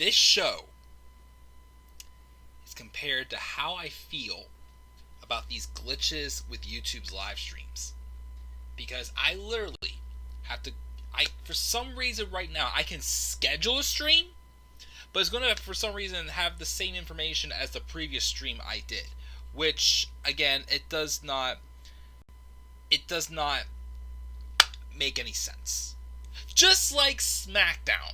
this show is compared to how I feel about these glitches with YouTube's live streams. Because I literally have to, for some reason right now, I can schedule a stream, but it's going to, for some reason, have the same information as the previous stream I did. Which, again, it does not make any sense. Just like Smackdown.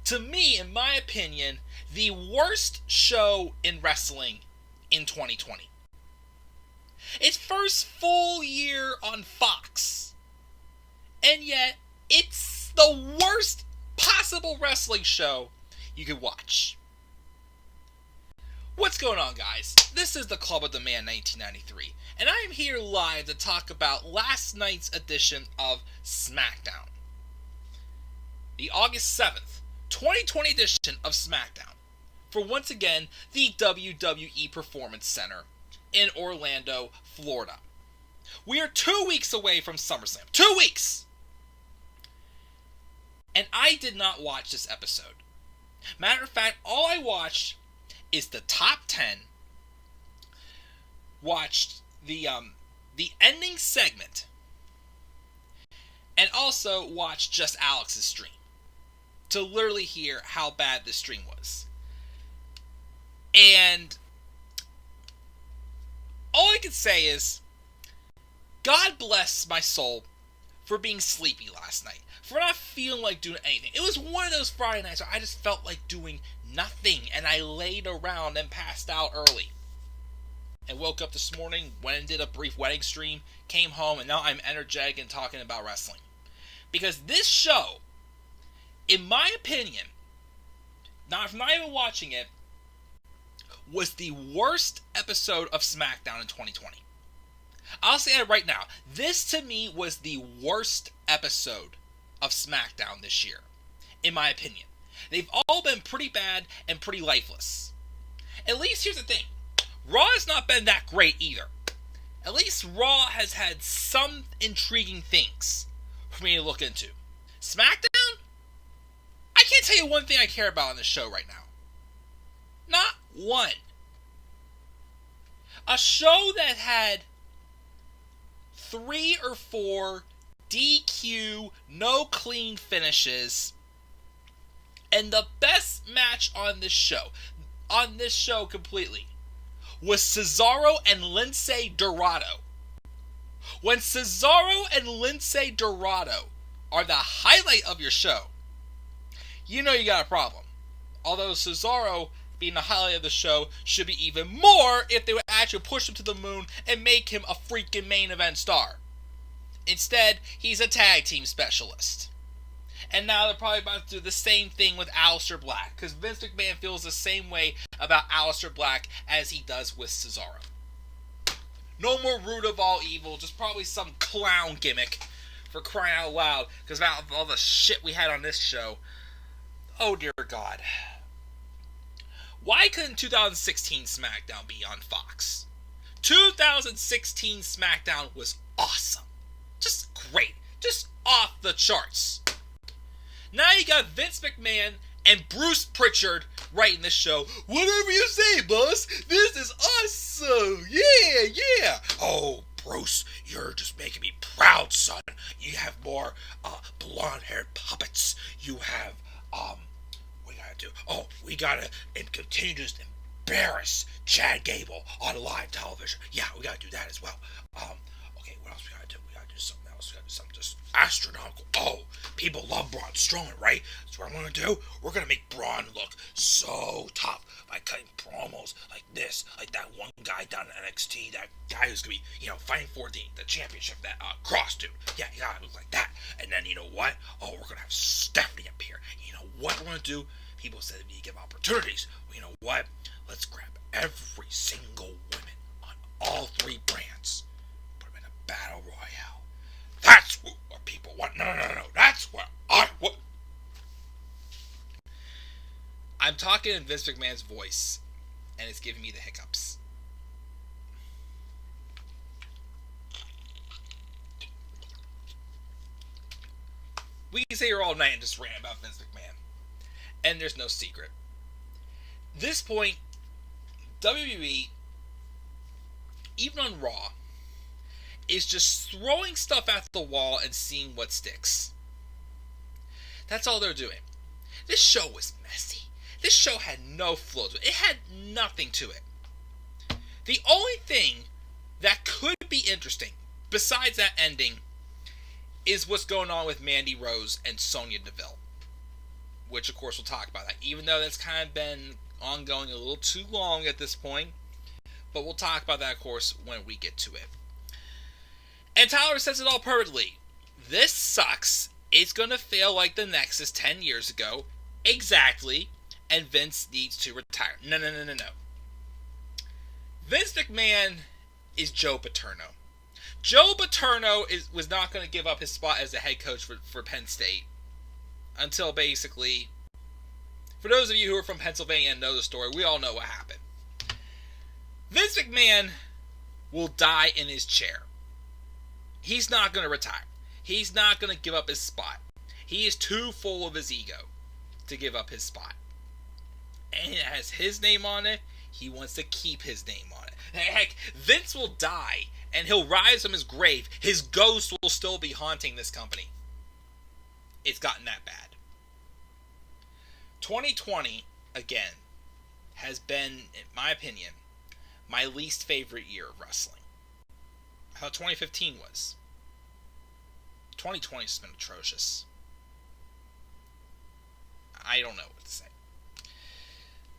To me, in my opinion, the worst show in wrestling in 2020. Its first full year on Fox. And yet, it's the worst possible wrestling show you could watch. What's going on, guys? This is the Club of the Man 1993, and I am here live to talk about last night's edition of Smackdown. The August 7th, 2020 edition of Smackdown, for once again, the WWE Performance Center in Orlando, Florida. We are 2 weeks away from SummerSlam. 2 weeks! And I did not watch this episode. Matter of fact, all I watched is the top 10, watched the ending segment, and also watched just Alex's stream to literally hear how bad this stream was. And all I can say is, God bless my soul for being sleepy last night, for not feeling like doing anything. It was one of those Friday nights where I just felt like doing nothing, and I laid around and passed out early. And woke up this morning, went and did a brief wedding stream, came home, and now I'm energetic and talking about wrestling. Because this show, in my opinion, not even watching it, was the worst episode of SmackDown in 2020. I'll say it right now. This, to me, was the worst episode of SmackDown this year, in my opinion. They've all been pretty bad and pretty lifeless. At least, here's the thing. Raw has not been that great either. At least Raw has had some intriguing things for me to look into. SmackDown? I can't tell you one thing I care about on this show right now. Not one. A show that had 3 or 4 DQ, no clean finishes, and the best match on this show completely, was Cesaro and Lince Dorado. When Cesaro and Lince Dorado are the highlight of your show, you know you got a problem. Although Cesaro, being the highlight of the show, should be even more if they would actually push him to the moon and make him a freaking main event star. Instead, he's a tag team specialist. And now they're probably about to do the same thing with Aleister Black, because Vince McMahon feels the same way about Aleister Black as he does with Cesaro. No more root of all evil, just probably some clown gimmick, for crying out loud, because of all the shit we had on this show. Oh dear God. Why couldn't 2016 SmackDown be on Fox? 2016 SmackDown was awesome. Just great. Just off the charts. Now you got Vince McMahon and Bruce Pritchard writing the show. Whatever you say, boss. This is awesome. Yeah. Oh, Bruce, you're just making me proud, son. You have more blonde-haired puppets. You have, we gotta continue to just embarrass Chad Gable on live television. Yeah, we gotta do that as well. Okay, what else we gotta do? We gotta do something else. We gotta do something just astronomical. Oh, people love Braun Strowman, right? So what I'm gonna do, we're gonna make Braun look so tough by cutting promos like this, like that one guy down in NXT, that guy who's gonna be, fighting for the championship, that Cross dude. Yeah, you gotta look like that. And then, you know what? Oh, we're gonna have Stephanie up here. You know what we're gonna do? People said we need to give opportunities. Well, you know what? Let's grab every single woman on all 3 brands, put them in a battle royale. That's what people want. No. That's what I want. I'm talking in Vince McMahon's voice, and it's giving me the hiccups. We can sit here all night and just rant about Vince McMahon. And there's no secret. This point, WWE, even on Raw, is just throwing stuff at the wall and seeing what sticks. That's all they're doing. This show was messy. This show had no flow to it. It had nothing to it. The only thing that could be interesting, besides that ending, is what's going on with Mandy Rose and Sonya Deville. Which, of course, we'll talk about that. Even though that's kind of been ongoing a little too long at this point. But we'll talk about that, of course, when we get to it. And Tyler says it all perfectly. This sucks. It's going to fail like the Nexus 10 years ago. Exactly. And Vince needs to retire. No. Vince McMahon is Joe Paterno. Joe Paterno was not going to give up his spot as the head coach for Penn State. Until basically, for those of you who are from Pennsylvania and know the story, we all know what happened. Vince McMahon will die in his chair. He's not going to retire. He's not going to give up his spot. He is too full of his ego to give up his spot. And it has his name on it. He wants to keep his name on it. Heck, Vince will die and he'll rise from his grave. His ghost will still be haunting this company. It's gotten that bad. 2020, again, has been, in my opinion, my least favorite year of wrestling. How 2015 was. 2020 has been atrocious. I don't know what to say.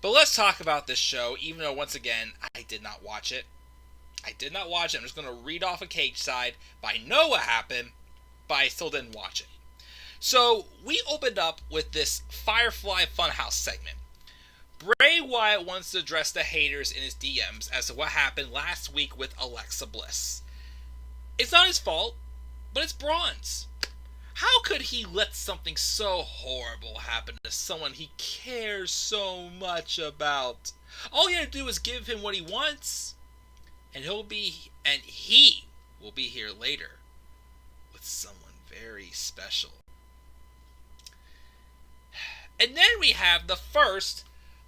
But let's talk about this show, even though, once again, I did not watch it. I'm just going to read off a Cage Side, but I know what happened, but I still didn't watch it. So, we opened up with this Firefly Funhouse segment. Bray Wyatt wants to address the haters in his DMs as to what happened last week with Alexa Bliss. It's not his fault, but it's Braun's. How could he let something so horrible happen to someone he cares so much about? All you have to do is give him what he wants, and he will be here later with someone very special. And then we have the first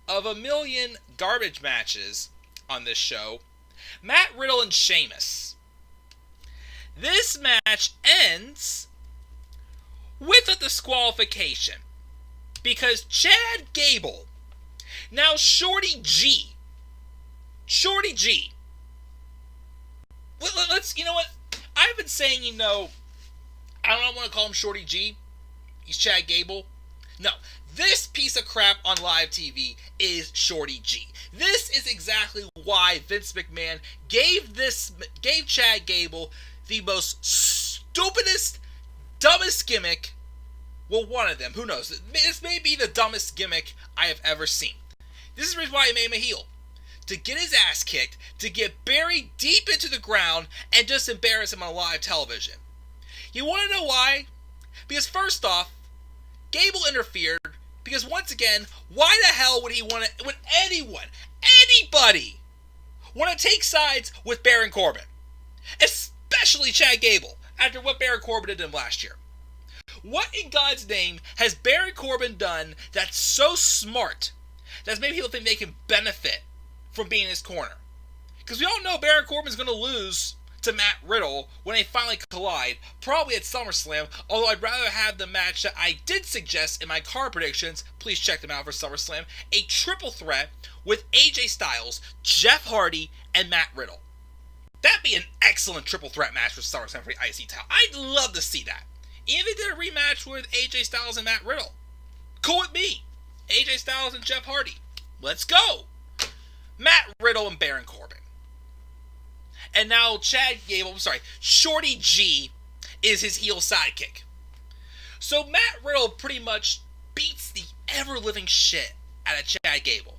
of a million garbage matches on this show. Matt Riddle and Sheamus. This match ends with a disqualification because Chad Gable, now Shorty G. Let's, you know what? I've been saying, I don't want to call him Shorty G. He's Chad Gable. No, this piece of crap on live TV is Shorty G. This is exactly why Vince McMahon gave Chad Gable the most stupidest, dumbest gimmick. Well, one of them. Who knows? This may be the dumbest gimmick I have ever seen. This is the reason why he made him a heel. To get his ass kicked, to get buried deep into the ground, and just embarrass him on live television. You want to know why? Because first off, Gable interfered because once again, why the hell would anybody want to take sides with Baron Corbin? Especially Chad Gable, after what Baron Corbin did to him last year. What in God's name has Baron Corbin done that's so smart that's made people think they can benefit from being in his corner? Because we all know Baron Corbin's going to lose to Matt Riddle when they finally collide, probably at SummerSlam, although I'd rather have the match that I did suggest in my card predictions, please check them out for SummerSlam, a triple threat with AJ Styles, Jeff Hardy, and Matt Riddle. That'd be an excellent triple threat match for SummerSlam for the IC title. I'd love to see that. Even if they did a rematch with AJ Styles and Matt Riddle. Cool with me. AJ Styles and Jeff Hardy. Let's go. Matt Riddle and Baron Corbin. And now Shorty G is his heel sidekick. So Matt Riddle pretty much beats the ever-living shit out of Chad Gable.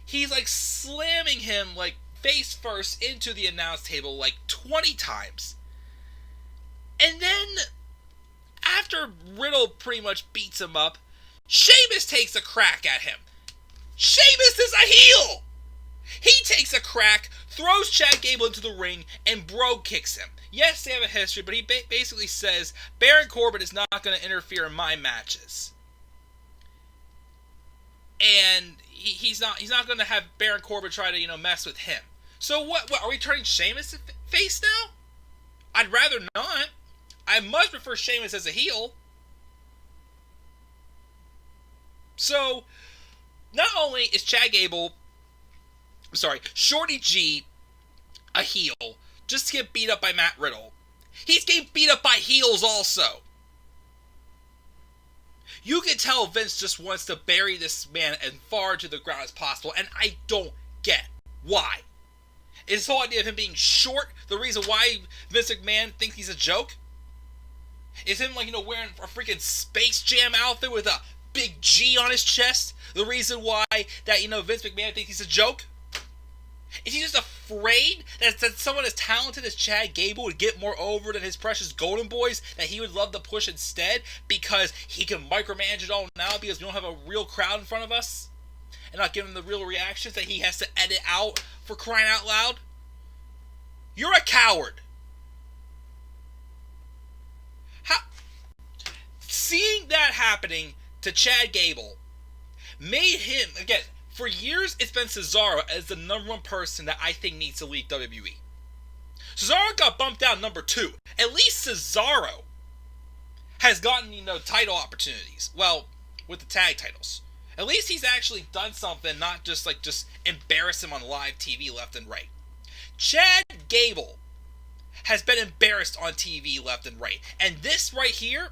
He's like slamming him like face first into the announce table like 20 times. And then, after Riddle pretty much beats him up, Sheamus takes a crack at him. Sheamus is a heel! He takes a crack, throws Chad Gable into the ring, and Bro kicks him. Yes, they have a history, but he basically says, Baron Corbin is not going to interfere in my matches. And he's not going to have Baron Corbin try to mess with him. So what are we turning Sheamus face now? I'd rather not. I much prefer Sheamus as a heel. So not only is Shorty G a heel just to get beat up by Matt Riddle, he's getting beat up by heels also. You can tell Vince just wants to bury this man as far to the ground as possible, and I don't get why. Is this whole idea of him being short the reason why Vince McMahon thinks he's a joke? Is him wearing a freaking Space Jam outfit with a big G on his chest the reason why that Vince McMahon thinks he's a joke? Is he just afraid that someone as talented as Chad Gable would get more over than his precious Golden Boys that he would love to push instead because he can micromanage it all now because we don't have a real crowd in front of us and not give him the real reactions that he has to edit out for crying out loud? You're a coward. Seeing that happening to Chad Gable made him, again, for years, it's been Cesaro as the number one person that I think needs to leave WWE. Cesaro got bumped down number 2. At least Cesaro has gotten, title opportunities. Well, with the tag titles. At least he's actually done something, not just embarrass him on live TV left and right. Chad Gable has been embarrassed on TV left and right. And this right here,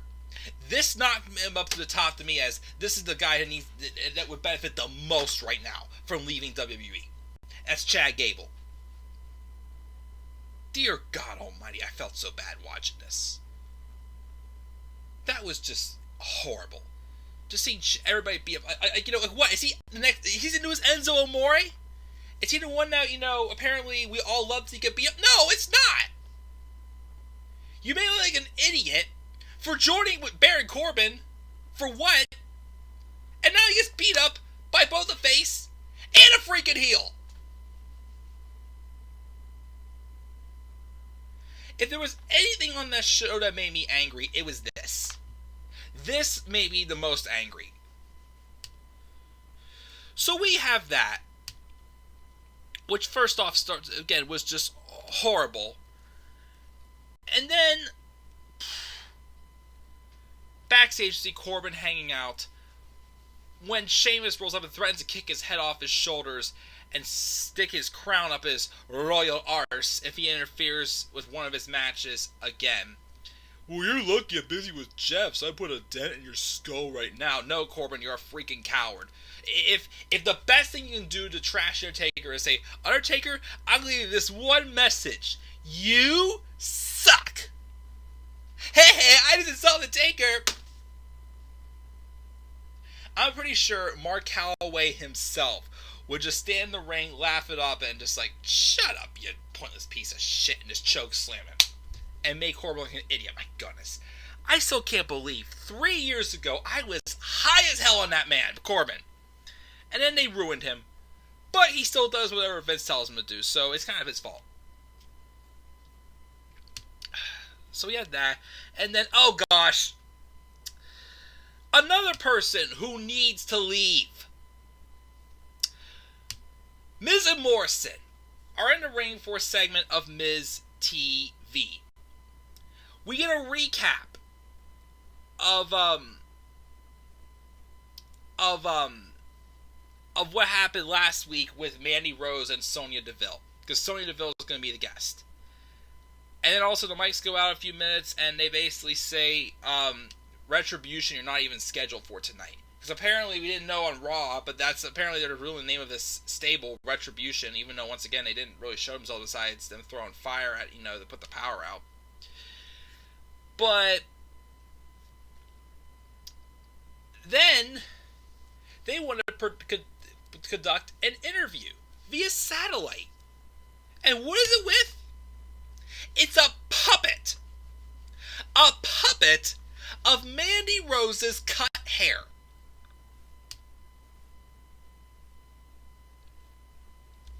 this knocked him up to the top to me as this is the guy that would benefit the most right now from leaving WWE. That's Chad Gable. Dear God Almighty, I felt so bad watching this. That was just horrible. Just seeing everybody be what is he the next? He's into his Enzo Amore. Is he the one that apparently we all love to get beat up? No, it's not. You made me like an idiot for joining with Baron Corbin. For what? And now he gets beat up by both a face and a freaking heel. If there was anything on that show that made me angry, it was this. This made me the most angry. So we have that, which first off was just horrible. And then backstage, you see Corbin hanging out when Sheamus rolls up and threatens to kick his head off his shoulders and stick his crown up his royal arse if he interferes with one of his matches again. Well, you're lucky I'm busy with Jeff, so I put a dent in your skull right now. No, Corbin, you're a freaking coward. If the best thing you can do to trash Undertaker is say, Undertaker, I'm going to leave you this one message. You suck. Hey, I just insult the Taker. I'm pretty sure Mark Calloway himself would just stand in the ring, laugh it up, and just shut up, you pointless piece of shit, and just choke slam him. And make Corbin like an idiot. My goodness. I still can't believe 3 years ago I was high as hell on that man, Corbin. And then they ruined him. But he still does whatever Vince tells him to do, so it's kind of his fault. So we had that. And then, oh gosh. Another person who needs to leave. Miz and Morrison are in the ring for a segment of Miz TV. We get a recap of what happened last week with Mandy Rose and Sonya Deville, because Sonya Deville is going to be the guest. And then also the mics go out a few minutes, and they basically say, Retribution, you're not even scheduled for tonight. Because apparently we didn't know on Raw, but that's apparently the real name of this stable, Retribution, even though once again they didn't really show themselves besides them throwing fire at, to put the power out. But then they wanted to conduct an interview via satellite. And what is it with? It's a puppet. A puppet of Mandy Rose's cut hair.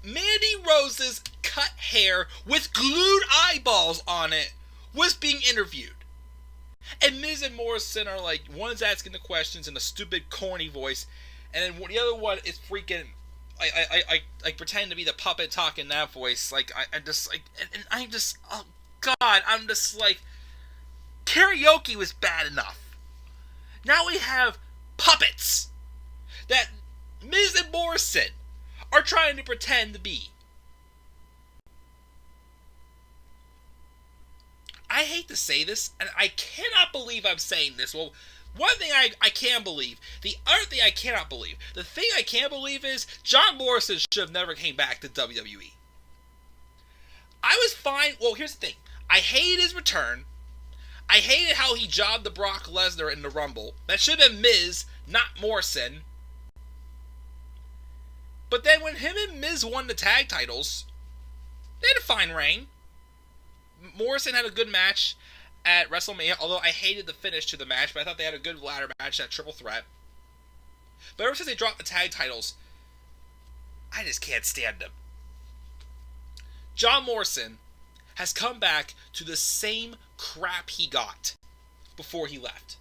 Mandy Rose's cut hair with glued eyeballs on it was being interviewed. And Miz and Morrison are one's asking the questions in a stupid, corny voice, And then the other one is freaking. I pretend to be the puppet talking that voice. Like I just like, and I'm just, oh God, I'm just like, karaoke was bad enough. Now we have puppets that Miz and Morrison are trying to pretend to be. I hate to say this, and I cannot believe I'm saying this. Well, one thing I can believe. The other thing I cannot believe. The thing I can't believe is John Morrison should have never came back to WWE. I was fine. Well, here's the thing. I hated his return. I hated how he jobbed the Brock Lesnar in the Rumble. That should have been Miz, not Morrison. But then when him and Miz won the tag titles, they had a fine reign. Morrison had a good match at WrestleMania, although I hated the finish to the match, but I thought they had a good ladder match, that triple threat. But ever since they dropped the tag titles, I just can't stand them. John Morrison has come back to the same crap he got before he left.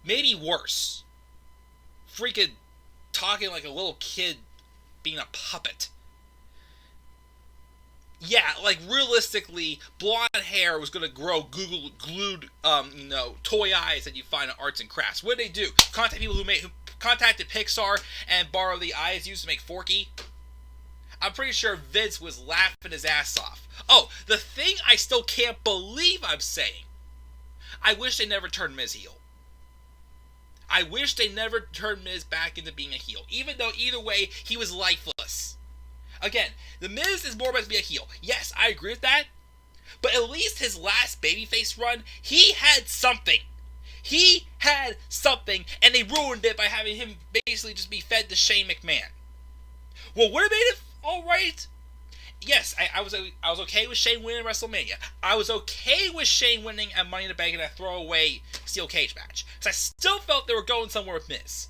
Maybe worse. Freaking talking like a little kid being a puppet. Yeah, like realistically, blonde hair was going to grow glued, toy eyes that you find in arts and crafts. What did they do? Contact people who contacted Pixar and borrowed the eyes used to make Forky? I'm pretty sure Vince was laughing his ass off. Oh, the thing I still can't believe I'm saying. I wish they never turned Miz heel. I wish they never turned Miz back into being a heel. Even though either way, he was lifeless. Again, The Miz is more about to be a heel. Yes, I agree with that. But at least his last babyface run, he had something. He had something, and they ruined it by having him basically just be fed to Shane McMahon. Well, would have made it alright? Yes, I was okay with Shane winning WrestleMania. I was okay with Shane winning at Money in the Bank in a throwaway steel cage match. Because I still felt they were going somewhere with Miz.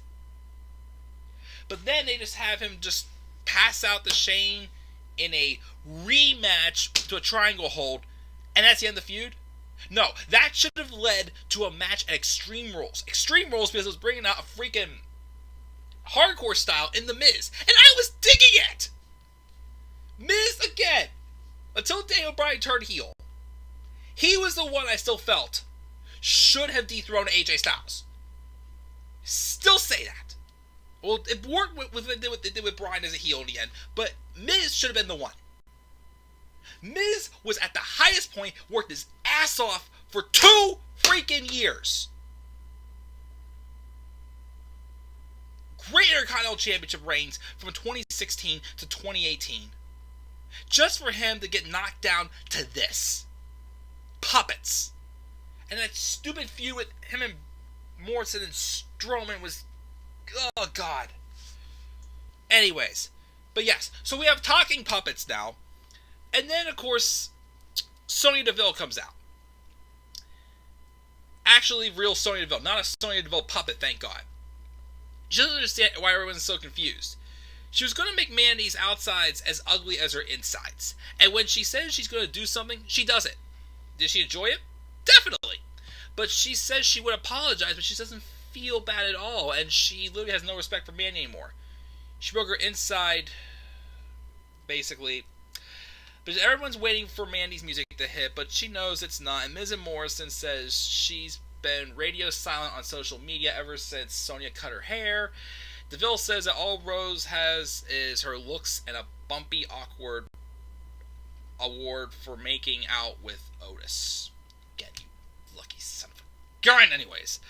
But then they just have him just pass out to Shane in a rematch to a triangle hold, and that's the end of the feud? No, that should have led to a match at Extreme Rules. Extreme Rules because it was bringing out a freaking hardcore style in The Miz. And I was digging it! Miz, again, until Daniel Bryan turned heel, he was the one I still felt should have dethroned AJ Styles. Still say that. Well, it worked with what they did with Bryan as a heel in the end, but Miz should have been the one. Miz was at the highest point, worked his ass off for 2 freaking years. Great Intercontinental Championship reigns from 2016 to 2018. Just for him to get knocked down to this. Puppets. And that stupid feud with him and Morrison and Strowman was... oh, God. Anyways. But yes, so we have talking puppets now. And then, of course, Sonya Deville comes out. Actually, real Sonya Deville. Not a Sonya Deville puppet, thank God. She doesn't understand why everyone's so confused. She was going to make Mandy's outsides as ugly as her insides. And when she says she's going to do something, she does it. Did she enjoy it? Definitely. But she says she would apologize, but she doesn't feel bad at all. And she literally has no respect for Mandy anymore. She broke her inside, basically. But everyone's waiting for Mandy's music to hit, but she knows it's not. And Ms. Morrison says she's been radio silent on social media ever since Sonya cut her hair. Deville says that all Rose has is her looks and a bumpy, awkward award for making out with Otis. Again, you lucky son of a gun. Anyways,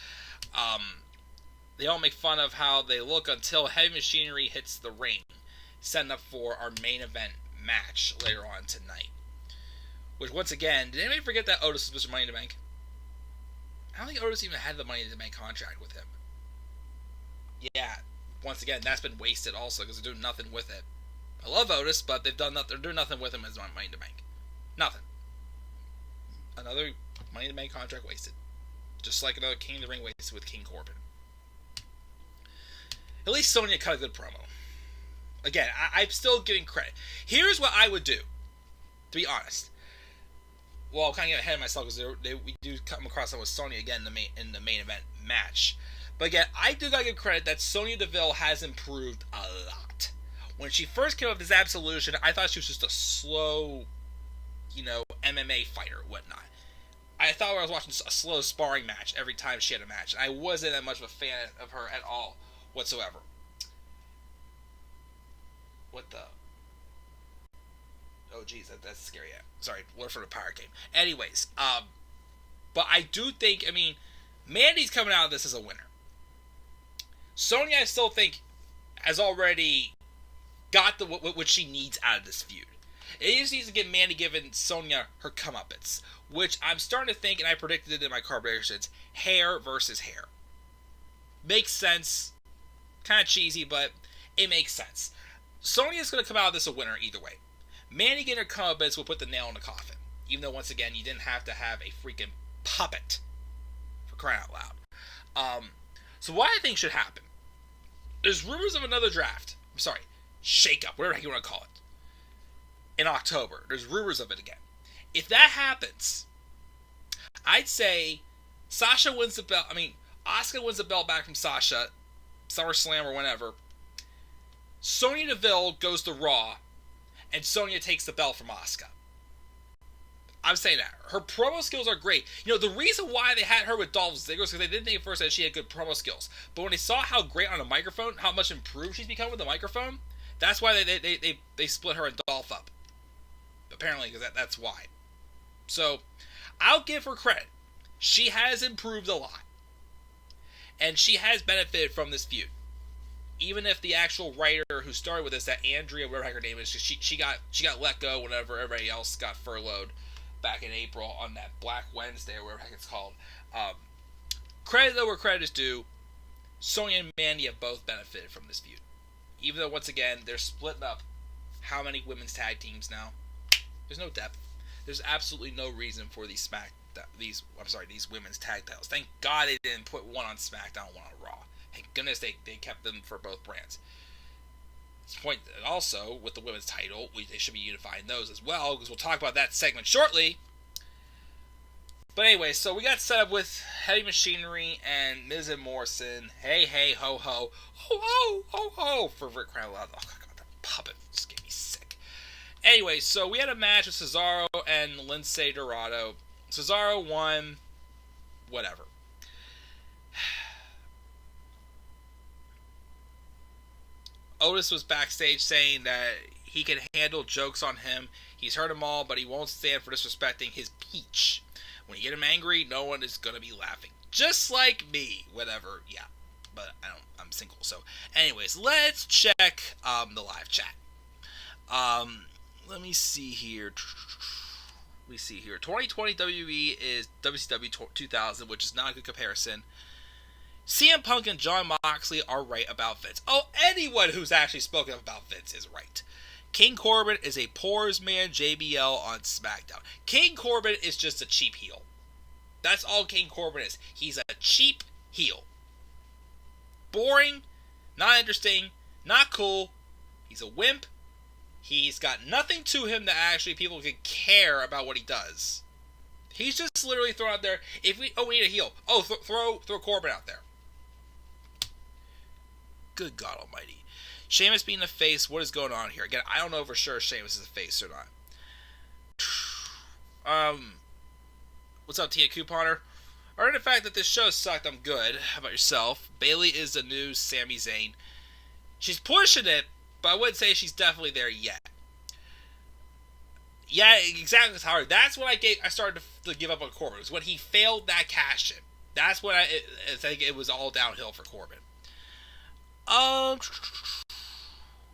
they all make fun of how they look until Heavy Machinery hits the ring, setting up for our main event match later on tonight. Which, once again, did anybody forget that Otis was Mr. Money in the Bank? I don't think Otis even had the Money in the Bank contract with him. Yeah, once again, that's been wasted also because they're doing nothing with it. I love Otis, but they're doing nothing with him as Money in the Bank. Nothing. Another Money in the Bank contract wasted. Just like another King of the Ring wasted with King Corbin. At least Sonya cut a good promo. Again, I'm still giving credit. Here's what I would do, to be honest. Well, I'm kind of getting ahead of myself because we do come across that with Sonya again in the main event match. But again, I do gotta give credit that Sonya Deville has improved a lot. When she first came up with this Absolution, I thought she was just a slow, MMA fighter or whatnot. I thought I was watching a slow sparring match every time she had a match. I wasn't that much of a fan of her at all whatsoever. What the? Oh, geez, that's scary. Yeah. Sorry, word from the Pirate game. Anyways, but I do think, Mandy's coming out of this as a winner. Sonya, I still think, has already got what she needs out of this feud. It just needs to get Mandy giving Sonya her comeuppance, which I'm starting to think, and I predicted it in my card predictions, hair versus hair. Makes sense. Kind of cheesy, but it makes sense. Sonya's going to come out of this a winner either way. Mandy getting her comeuppance will put the nail in the coffin. Even though, once again, you didn't have to have a freaking puppet, for crying out loud. So what I think should happen, there's rumors of another draft. I'm sorry, shake-up, whatever you want to call it. In October. There's rumors of it again. If that happens, I'd say Sasha wins the belt. Asuka wins the belt back from Sasha, SummerSlam or whenever. Sonya Deville goes to Raw, and Sonya takes the belt from Asuka. I'm saying that. Her promo skills are great. The reason why they had her with Dolph Ziggler is because they didn't think at first that she had good promo skills. But when they saw how great on the microphone, how much improved she's become with the microphone, that's why they split her and Dolph up. Apparently, because that's why. So, I'll give her credit. She has improved a lot. And she has benefited from this feud. Even if the actual writer who started with this, that Andrea, whatever her name is, she got let go whenever everybody else got furloughed back in April on that Black Wednesday or whatever it's called. Credit though where credit is due, Sonya and Mandy have both benefited from this feud. Even though, once again, they're splitting up how many women's tag teams now? There's no depth. There's absolutely no reason for these women's tag titles. Thank God they didn't put one on SmackDown and one on Raw. Thank goodness they kept them for both brands. This point also, with the women's title, they should be unifying those as well, because we'll talk about that segment shortly. But anyway, so we got set up with Heavy Machinery and Miz and Morrison. Hey, hey, ho, ho. Ho, ho, ho, ho. For Rick Crown Loud. Oh, God, that puppet just gave me sick. Anyway, so we had a match with Cesaro and Lince Dorado. Cesaro won. Whatever. Otis was backstage saying that he can handle jokes on him. He's heard them all, but he won't stand for disrespecting his peach. When you get him angry, no one is going to be laughing. Just like me. Whatever. Yeah. But I'm single. So, anyways, let's check the live chat. Let me see here. 2020 WWE is WCW 2000, which is not a good comparison. CM Punk and Jon Moxley are right about Vince. Oh, anyone who's actually spoken about Vince is right. King Corbin is a poor's man JBL on SmackDown. King Corbin is just a cheap heel. That's all King Corbin is. He's a cheap heel. Boring, not interesting, not cool. He's a wimp. He's got nothing to him that actually people can care about what he does. He's just literally thrown out there. We need a heel. Oh, throw Corbin out there. Good God Almighty. Sheamus being the face. What is going on here? Again, I don't know for sure if Sheamus is a face or not. What's up, Tia Couponer? Or in the fact that this show sucked, I'm good. How about yourself? Bayley is the new Sami Zayn. She's pushing it, but I wouldn't say she's definitely there yet. Yeah, exactly, Howard. That's when I started to give up on Corbin. It was when he failed that cash-in. That's when I think it was all downhill for Corbin.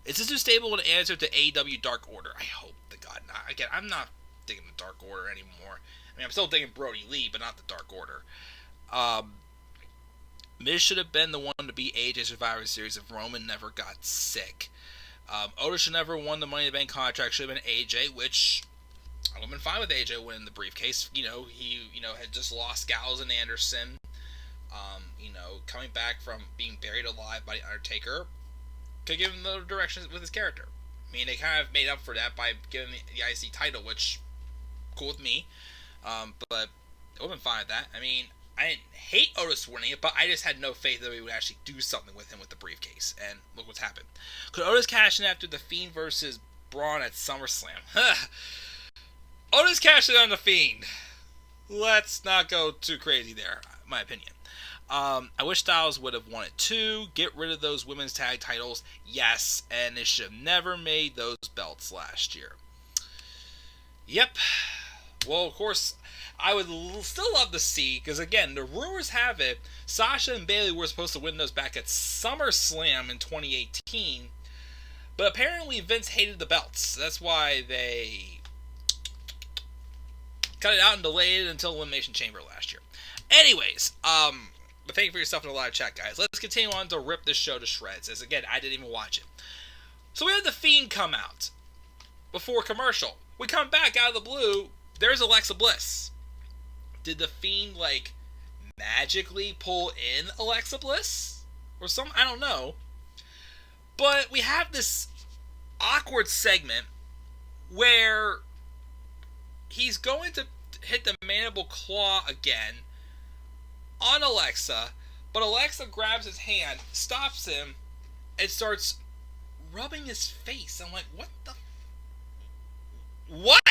Is this new stable an answer to AEW Dark Order? I hope to God not. Again, I'm not digging the Dark Order anymore. I'm still digging Brody Lee, but not the Dark Order. Miz should have been the one to beat AJ Survivor Series if Roman never got sick. Otis should never won the Money in the Bank contract. Should have been AJ, which I would have been fine with AJ winning the briefcase. He had just lost Gallows and Anderson. Coming back from being buried alive by The Undertaker, could give him the direction with his character. They kind of made up for that by giving the IC title, which, cool with me. But I would have been fine with that. I didn't hate Otis winning it, but I just had no faith that we would actually do something with him with the briefcase. And look what's happened. Could Otis cash in after The Fiend versus Braun at SummerSlam? Otis cashed in on The Fiend. Let's not go too crazy there, my opinion. I wish Styles would have won it too. Get rid of those women's tag titles. Yes, and they should have never made those belts last year. Yep. Well, of course, I would still love to see, because again, the rumors have it, Sasha and Bayley were supposed to win those back at SummerSlam in 2018, but apparently Vince hated the belts. That's why they cut it out and delayed it until Elimination Chamber last year. Anyways, but thank you for your stuff in the live chat, guys. Let's continue on to rip this show to shreds, as again, I didn't even watch it. So we had The Fiend come out before commercial. We come back out of the blue, there's Alexa Bliss. Did The Fiend, magically pull in Alexa Bliss? Or something? I don't know. But we have this awkward segment where he's going to hit the mandible claw again on Alexa, but Alexa grabs his hand, stops him, and starts rubbing his face. I'm like, what the... What?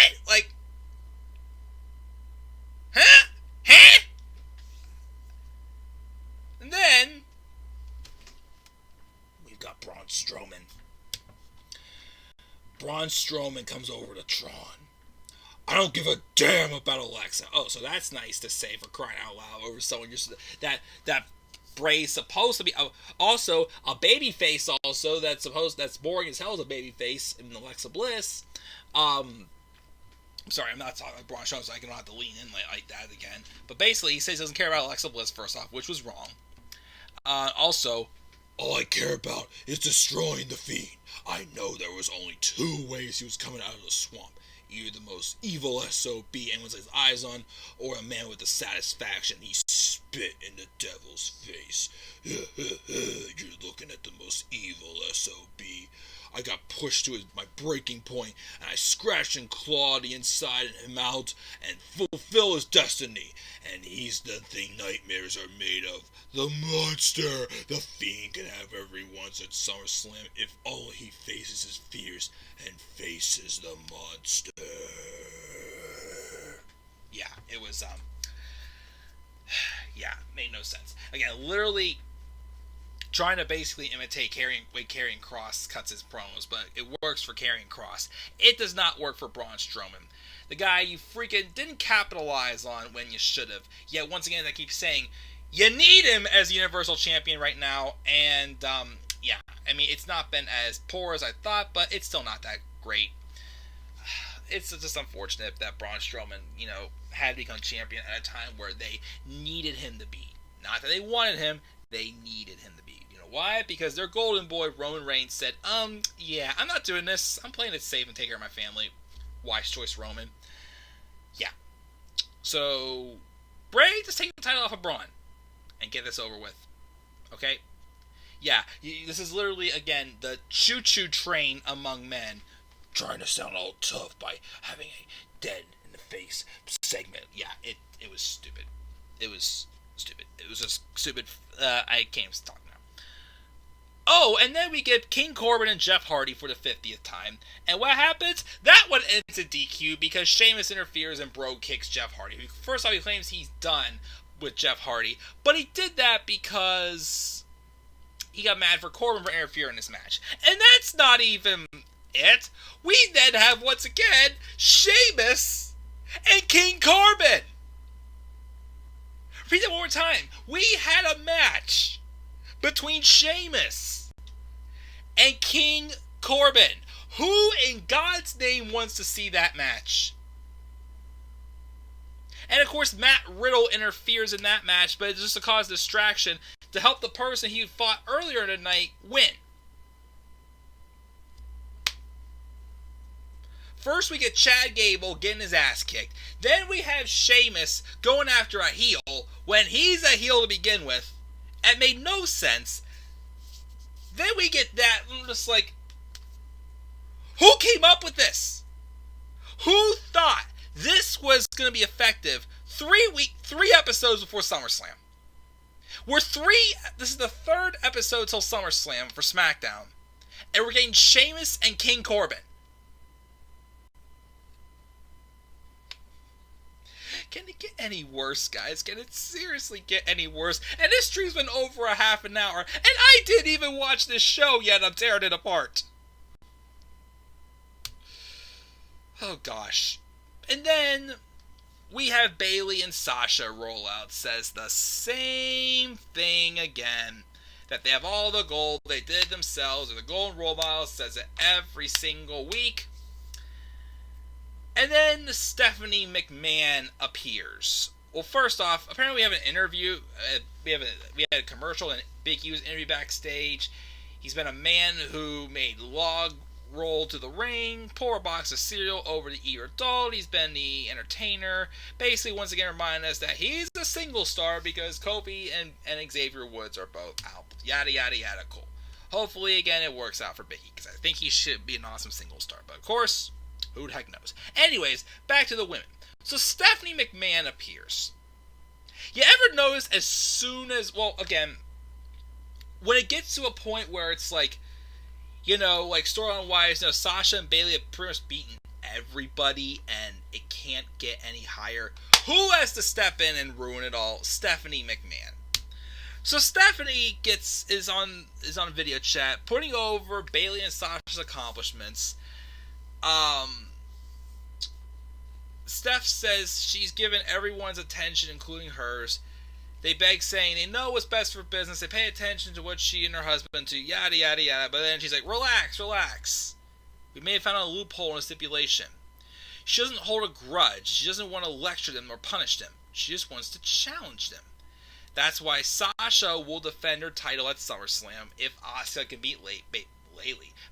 Huh? And then we've got Braun Strowman. Braun Strowman comes over to Tron. I don't give a damn about Alexa. Oh, so that's nice to say, for crying out loud, over someone that Bray's supposed to be also a baby face. Also, that's boring as hell as a baby face in Alexa Bliss. I'm sorry, I'm not talking about Braun Strowman, so I don't have to lean in like that again. But basically, he says he doesn't care about Alexa Bliss, first off, which was wrong. Also, all I care about is destroying The Fiend. I know there was only two ways he was coming out of the swamp. Either the most evil SOB anyone lays eyes on, or a man with the satisfaction he spit in the devil's face. You're looking at the most evil SOB. I got pushed to my breaking point, and I scratched and clawed the inside of him out and fulfill his destiny. And he's the thing nightmares are made of. The monster! The Fiend can have every once at SummerSlam if only he faces his fears and faces the monster. Yeah, it was, yeah, made no sense. Again, literally trying to basically imitate Karrion Kross cuts his promos, but it works for Karrion Kross. It does not work for Braun Strowman. The guy you freaking didn't capitalize on when you should have. Yet, once again, I keep saying, you need him as the Universal Champion right now, and, yeah, I mean, it's not been as poor as I thought, but it's still not that great. It's just unfortunate that Braun Strowman, had to become champion at a time where they needed him to be. Not that they wanted him, they needed him to be. You know why? Because their golden boy, Roman Reigns, said, yeah, I'm not doing this. I'm playing it safe and taking care of my family. Wise choice, Roman. Yeah. So, Bray, just take the title off of Braun and get this over with. Okay? Yeah, this is literally, again, the choo-choo train among men trying to sound all tough by having a dead-in-the-face segment. Yeah, it was stupid. It was stupid. It was just stupid. I can't even talk now. Oh, and then we get King Corbin and Jeff Hardy for the 50th time. And what happens? That one ends in DQ because Sheamus interferes and Bro kicks Jeff Hardy. First off, he claims he's done with Jeff Hardy, but he did that because he got mad for Corbin for interfering in this match. And that's not even it. We then have, once again, Sheamus and King Corbin. Repeat that one more time. We had a match between Sheamus and King Corbin. Who in God's name wants to see that match? And of course, Matt Riddle interferes in that match, but it's just to cause distraction to help the person he fought earlier in the night win. First, we get Chad Gable getting his ass kicked. Then we have Sheamus going after a heel when he's a heel to begin with. It made no sense. Then we get that, I'm just like, who came up with this? Who thought this was going to be effective 3 episodes before SummerSlam. This is the 3rd episode till SummerSlam for SmackDown. And we're getting Sheamus and King Corbin. Can it get any worse, guys? Can it seriously get any worse? And this stream's been over a half an hour, and I didn't even watch this show yet. I'm tearing it apart. Oh, gosh. And then we have Bayley and Sasha roll out. Says the same thing again. That they have all the gold. They did it themselves. Or the golden role model. Says it every single week. And then Stephanie McMahon appears. Well, first off, apparently we have an interview. We had a commercial and Big E was interviewed backstage. He's been a man who made log roll to the ring, pour a box of cereal over the ear adult. He's been the entertainer. Basically, once again, reminding us that he's a single star because Kofi and Xavier Woods are both out. Yada, yada, yada, cool. Hopefully, again, it works out for Big E because I think he should be an awesome single star. But, of course, who the heck knows? Anyways, back to the women. So Stephanie McMahon appears. You ever notice as soon as, well, again, when it gets to a point where it's like, like storyline-wise, Sasha and Bayley have pretty much beaten everybody and it can't get any higher. Who has to step in and ruin it all? Stephanie McMahon. So Stephanie is on video chat, putting over Bayley and Sasha's accomplishments. Steph says she's given everyone's attention, including hers. They beg, saying they know what's best for business. They pay attention to what she and her husband do, yada, yada, yada. But then she's like, relax, relax. We may have found a loophole in a stipulation. She doesn't hold a grudge. She doesn't want to lecture them or punish them. She just wants to challenge them. That's why Sasha will defend her title at SummerSlam if Asuka can beat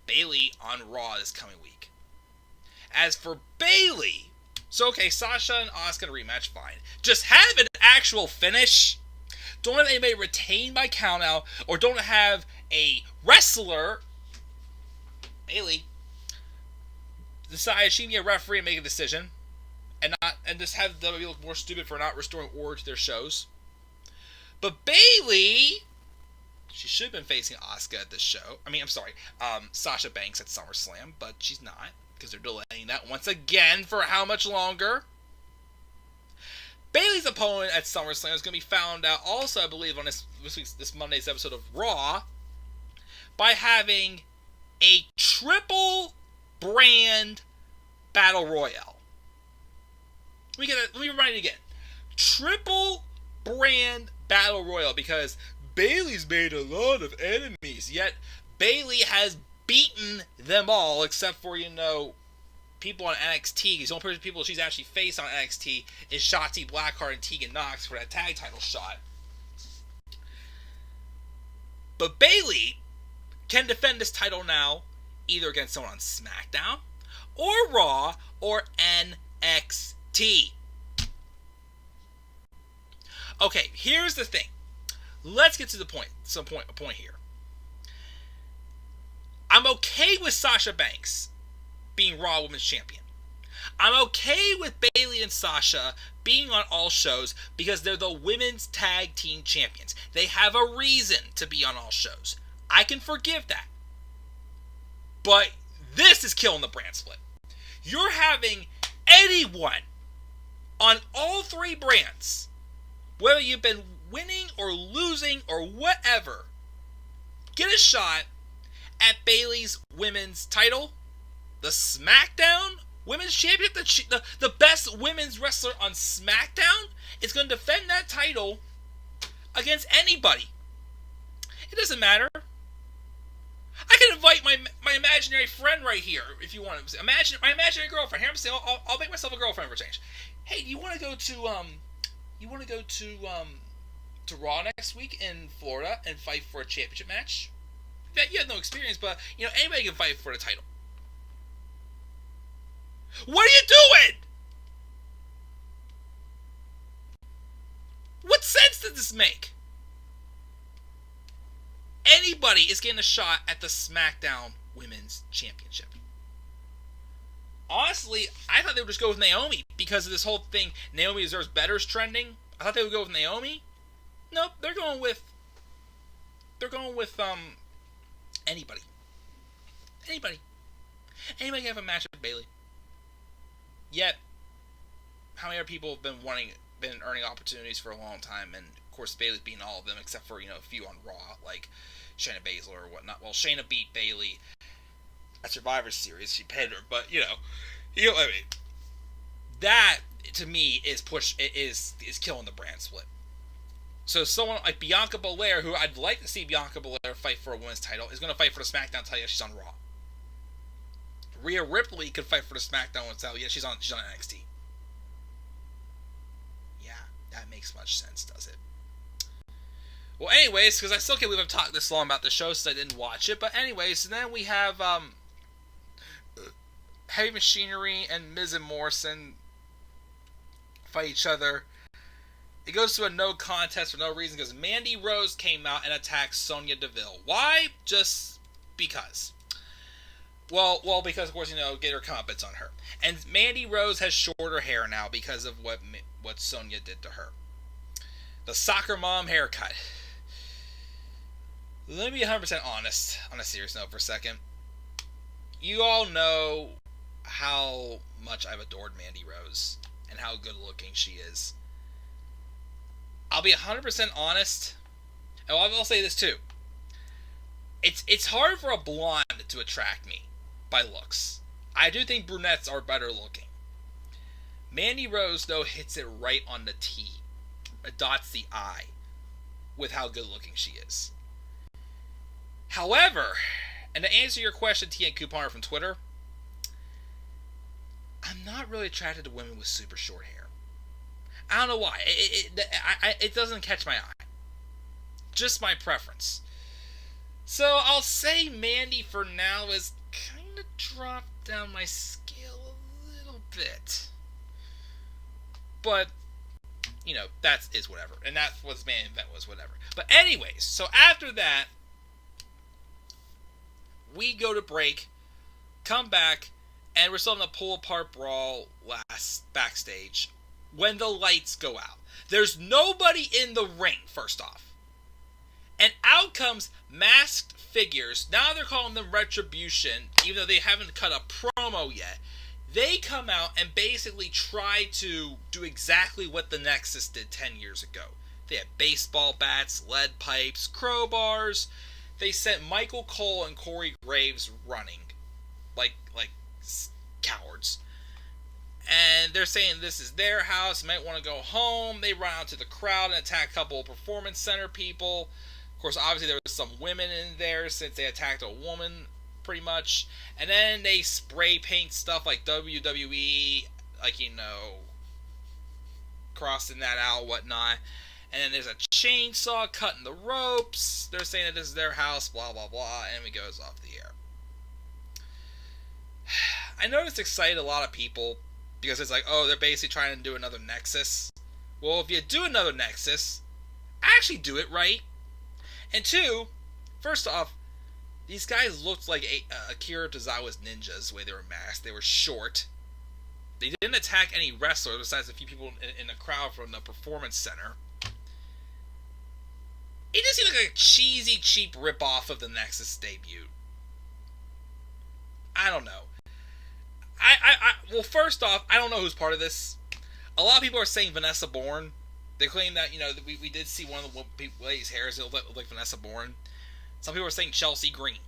Bayley on Raw this coming week. As for Bayley, so okay, Sasha and Asuka rematch, fine. Just have an actual finish. Don't have anybody retain by countout, or don't have a wrestler, Bayley, decide she can be a referee and make a decision, and just have WWE look more stupid for not restoring order to their shows. But Bayley, she should have been facing Asuka at this show. Sasha Banks at SummerSlam, but she's not, because they're delaying that once again for how much longer? Bayley's opponent at SummerSlam is going to be found out also, I believe, on this Monday's episode of Raw, by having a triple brand battle royale. Let me remind you again. Triple brand battle royale, because Bayley's made a lot of enemies, yet Bayley has beaten them all, except for, people on NXT. The only person people she's actually faced on NXT is Shotzi Blackheart and Tegan Nox for that tag title shot. But Bayley can defend this title now, either against someone on SmackDown, or Raw, or NXT. Okay, here's the thing. Let's get to the point. A point here. I'm okay with Sasha Banks being Raw Women's Champion. I'm okay with Bayley and Sasha being on all shows because they're the Women's Tag Team Champions. They have a reason to be on all shows. I can forgive that. But this is killing the brand split. You're having anyone on all 3 brands, whether you've been winning or losing or whatever, get a shot at Bayley's women's title, the SmackDown Women's Championship, the best women's wrestler on SmackDown is going to defend that title against anybody. It doesn't matter. I can invite my imaginary friend right here if you want to. Imagine my imaginary girlfriend. Here I'm saying I'll make myself a girlfriend for a change. Hey, do you want to go to Raw next week in Florida and fight for a championship match? You have no experience, but anybody can fight for the title. What are you doing? What sense does this make? Anybody is getting a shot at the SmackDown Women's Championship. Honestly, I thought they would just go with Naomi because of this whole thing. Naomi deserves better's trending. I thought they would go with Naomi. Nope, they're going with anybody. Anybody can have a match with Bayley. Yet, how many other people have been earning opportunities for a long time, and of course Bayley's beating all of them except for, a few on Raw, like Shayna Baszler or whatnot. Well, Shayna beat Bayley at Survivor Series. She pinned her, but I mean, that to me is killing the brand split. So someone like Bianca Belair, who I'd like to see Bianca Belair fight for a women's title, is going to fight for the SmackDown title. Yeah, she's on Raw. Rhea Ripley could fight for the SmackDown women's title. Yeah, she's on NXT. Yeah, that makes much sense, does it? Well, anyways, because I still can't believe I've talked this long about the show since I didn't watch it. But anyways, then we have Heavy Machinery and Miz and Morrison fight each other. It goes to a no contest for no reason because Mandy Rose came out and attacked Sonya Deville. Why? Just because. Well, because of course get her comeuppance on her. And Mandy Rose has shorter hair now because of what Sonya did to her. The soccer mom haircut. Let me be 100% honest on a serious note for a second. You all know how much I've adored Mandy Rose and how good looking she is. I'll be 100% honest, and I'll say this too. It's hard for a blonde to attract me by looks. I do think brunettes are better looking. Mandy Rose, though, hits it right on the T. It dots the I with how good looking she is. However, and to answer your question, T and Couponer from Twitter, I'm not really attracted to women with super short hair. I don't know why. It doesn't catch my eye. Just my preference. So I'll say Mandy for now is kind of dropped down my scale a little bit. But, that is whatever. And that was main event was whatever. But anyways, so after that, we go to break, come back, and we're still in a pull-apart brawl backstage when the lights go out. There's nobody in the ring, first off. And out comes masked figures. Now they're calling them Retribution, even though they haven't cut a promo yet. They come out and basically try to do exactly what the Nexus did 10 years ago. They had baseball bats, lead pipes, crowbars. They sent Michael Cole and Corey Graves running like cowards. And they're saying this is their house, might want to go home. They run out to the crowd and attack a couple of Performance Center people. Of course, obviously there was some women in there since they attacked a woman, pretty much. And then they spray paint stuff like WWE, crossing that out, whatnot. And then there's a chainsaw cutting the ropes. They're saying that this is their house, blah, blah, blah, and it goes off the air. I know this excited a lot of people because it's like, oh, they're basically trying to do another Nexus. Well, if you do another Nexus, actually do it right. And two, first off, these guys looked like Akira Tozawa's ninjas the way they were masked. They were short. They didn't attack any wrestlers besides a few people in the crowd from the Performance Center. It just seemed like a cheesy, cheap ripoff of the Nexus debut. I don't know. Well, first off, I don't know who's part of this. A lot of people are saying Vanessa Bourne. They claim that, we did see one of the ladies' hairs that looked like Vanessa Bourne. Some people are saying Chelsea Green.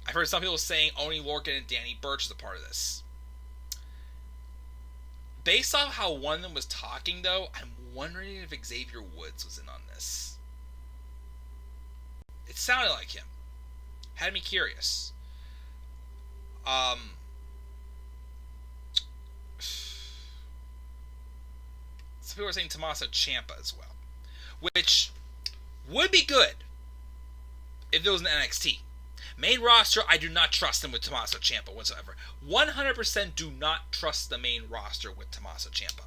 I've heard some people saying Oni Lorcan and Danny Burch is a part of this. Based off how one of them was talking, though, I'm wondering if Xavier Woods was in on this. It sounded like him. Had me curious. Some people are saying Tommaso Ciampa as well, which would be good if it was an NXT. Main roster, I do not trust them with Tommaso Ciampa whatsoever. 100% do not trust the main roster with Tommaso Ciampa.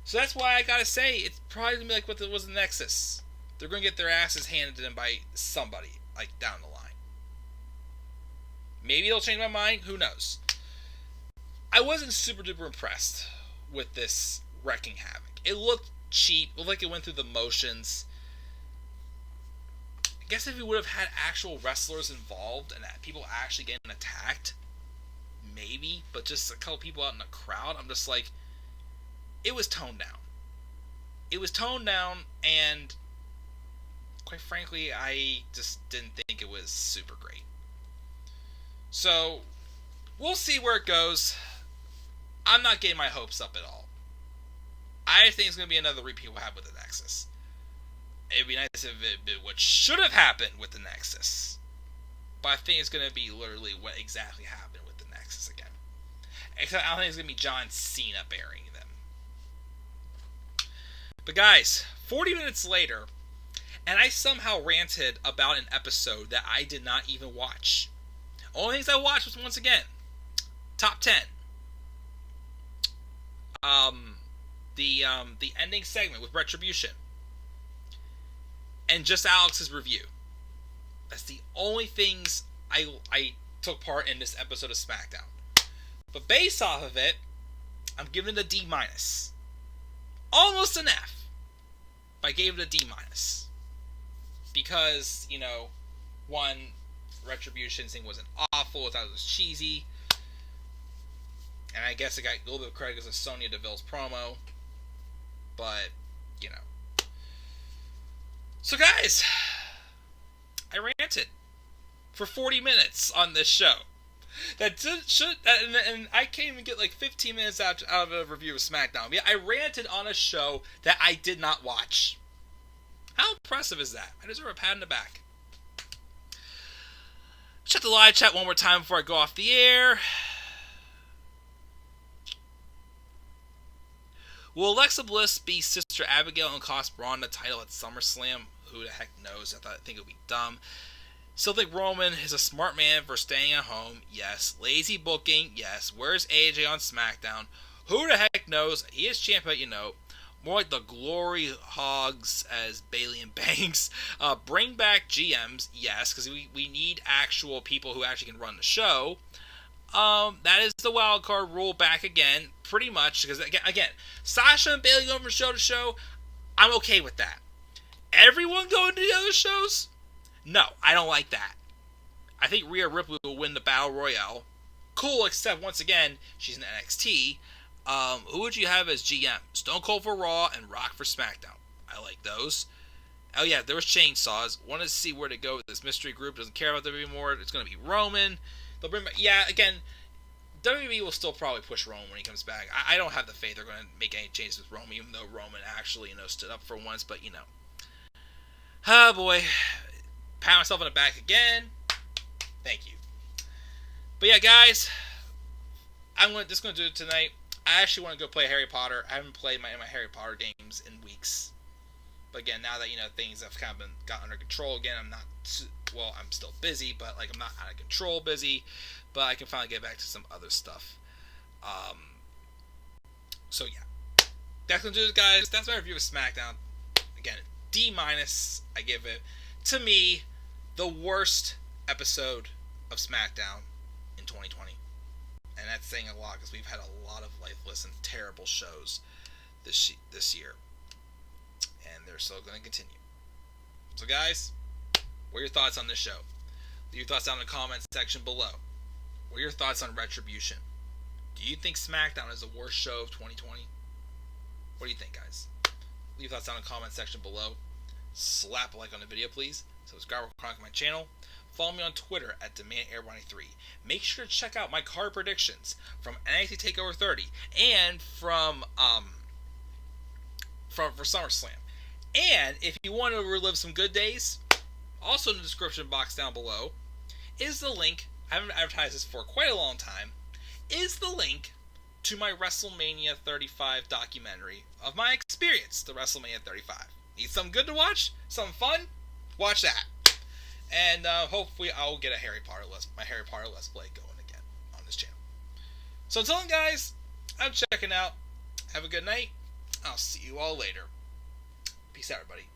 So that's why I gotta say, it's probably gonna be like what was the Nexus. They're gonna get their asses handed to them by somebody, down the line. Maybe they'll change my mind, who knows. I wasn't super duper impressed with this Wrecking Havoc. It looked cheap. It looked like it went through the motions. I guess if you would have had actual wrestlers involved and people actually getting attacked, maybe. But just a couple people out in the crowd, I'm just like, it was toned down. It was toned down, and quite frankly, I just didn't think it was super great. So, we'll see where it goes. I'm not getting my hopes up at all. I think it's going to be another repeat we'll have with the Nexus. It'd be nice if it been what should have happened with the Nexus. But I think it's going to be literally what exactly happened with the Nexus again. Except I don't think it's going to be John Cena burying them. But guys, 40 minutes later, and I somehow ranted about an episode that I did not even watch. Only things I watched was, once again, top 10. The ending segment with Retribution. And just Alex's review. That's the only things I took part in this episode of SmackDown. But based off of it, I'm giving it a D-. Almost an F. But I gave it a D-. Because, one, Retribution thing wasn't awful. I thought it was cheesy. And I guess it got a little bit of credit because of Sonya Deville's promo. But, So guys, I ranted for 40 minutes on this show. And I can't even get like 15 minutes out of a review of SmackDown. Yeah, I ranted on a show that I did not watch. How impressive is that? I deserve a pat on the back. Check the live chat one more time before I go off the air. Will Alexa Bliss be Sister Abigail and cost Braun the title at SummerSlam? Who the heck knows? I think it would be dumb. Still think Roman is a smart man for staying at home. Yes. Lazy booking. Yes. Where's AJ on SmackDown? Who the heck knows? He is champ, but more like the glory hogs as Bayley and Banks. Bring back GMs. Yes, because we need actual people who actually can run the show. That is the wild card rule back again, pretty much. Because again, Sasha and Bayley going from show to show, I'm okay with that. Everyone going to the other shows? No, I don't like that. I think Rhea Ripley will win the Battle Royale. Cool, except once again, she's in NXT. Who would you have as GM? Stone Cold for Raw and Rock for SmackDown. I like those. Oh yeah, there was Chainsaws. Wanted to see where to go with this mystery group. Doesn't care about WWE anymore. It's going to be Roman. They'll bring back... Yeah, again, WWE will still probably push Roman when he comes back. I don't have the faith they're going to make any changes with Roman, even though Roman actually, stood up for once. But, oh boy. Pat myself on the back again. Thank you. But yeah, guys, I'm just going to do it tonight. I actually want to go play Harry Potter. I haven't played my Harry Potter games in weeks. But again, now that, things have kind of got under control again, I'm still busy, but, I'm not out of control busy. But I can finally get back to some other stuff. So, yeah. That's going to do it, guys. That's my review of SmackDown. Again, D-. I give it. To me, the worst episode of SmackDown in 2020. And that's saying a lot because we've had a lot of lifeless and terrible shows this year. And they're still going to continue. So guys, what are your thoughts on this show? Leave your thoughts down in the comments section below. What are your thoughts on Retribution? Do you think SmackDown is the worst show of 2020? What do you think, guys? Leave your thoughts down in the comments section below. Slap a like on the video, please. Subscribe to my channel. Follow me on Twitter at DemandAir93. Make sure to check out my card predictions from NXT TakeOver 30 and for SummerSlam. And if you want to relive some good days, also in the description box down below is the link. I haven't advertised this for quite a long time. Is the link to my WrestleMania 35 documentary of my experience to WrestleMania 35. Need something good to watch? Something fun? Watch that. And hopefully I'll get my Harry Potter Let's Play going again on this channel. So until then, guys, I'm checking out. Have a good night. I'll see you all later. Peace out, everybody.